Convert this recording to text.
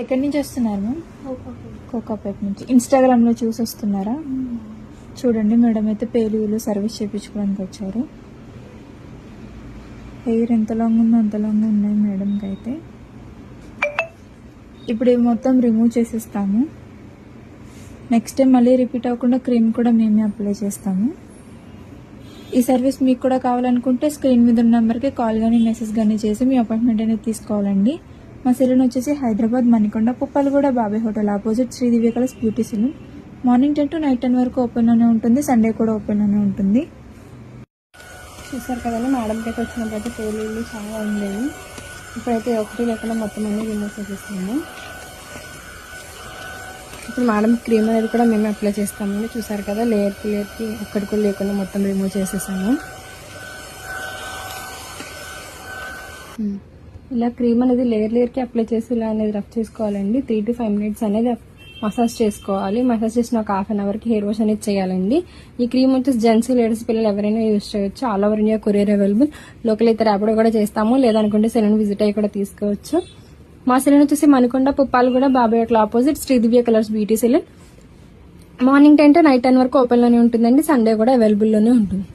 ఎక్కడి నుంచి వస్తున్నారు మ్యామ్? కోకాపేట నుంచి. ఇన్స్టాగ్రామ్లో చూసి వస్తున్నారా? చూడండి మేడం అయితే పేలుగులు సర్వీస్ చేయించుకోవడానికి వచ్చారు. హెయిర్ ఎంత లాంగ్ ఉందో అంత లాంగ్ ఉన్నాయి మేడంకి అయితే. ఇప్పుడు ఇవి మొత్తం రిమూవ్ చేసేస్తాము. నెక్స్ట్ టైం మళ్ళీ రిపీట్ అవ్వకుండా క్రీమ్ కూడా మేమే అప్లై చేస్తాము. ఈ సర్వీస్ మీకు కూడా కావాలనుకుంటే స్క్రీన్ మీద ఉన్న నెంబర్కి కాల్ కానీ మెసేజ్ కానీ చేసి మీ అపాయింట్మెంట్ అనేది తీసుకోవాలండి. మా సెలూన్ వచ్చేసి Hyderabad Manikonda Puppalaguda Babai hotel opposite Sri Divya colours beauty salon. Morning 10 to night 10 వరకు ఓపెన్లోనే ఉంటుంది. సండే కూడా ఓపెన్లోనే ఉంటుంది. చూసారు కదండి, మేడంకి అయితే వచ్చినప్పుడైతే పేలుళ్ళు చాలా ఉండేవి. ఇప్పుడైతే ఒకటి లేకుండా మొత్తం అన్ని రిమూవ్ చేసేస్తాము. ఇప్పుడు మేడం క్రీమ్ అనేది కూడా మేమే అప్లై చేస్తామండి. చూసారు కదా, లేయర్కి ఒక్కటి కూడా లేకుండా మొత్తం రిమూవ్ చేసేసాము. ఇలా క్రీమ్ అనేది లేయర్కి అప్లై చేసి ఇలా అనేది రఫ్ చేసుకోవాలండి. 3 to 5 minutes అనేది మసాజ్ చేసుకోవాలి. మసాజ్ చేసిన ఒక హాఫ్ అన్ అవర్కి హెయిర్ వాష్ అనేది చేయాలండి. ఈ క్రీమ్ వచ్చేసి జెంట్స్ లేడీస్ పిల్లలు ఎవరైనా యూజ్ చేయొచ్చు. All over India courier available. Local అయితే ర్యాపిడో కూడా చేస్తాము, లేదనుకుంటే సెలూన్ విజిట్ అయ్యి కూడా తీసుకోవచ్చు. మా సెలూన్ వచ్చేసి Manikonda Puppalaguda Babai hotel opposite Sri Divya colours beauty salon. Morning 10 to night 10 వరకు ఓపెన్లోనే ఉంటుందండి. సండే కూడా అవైలబుల్లోనే ఉంటుంది.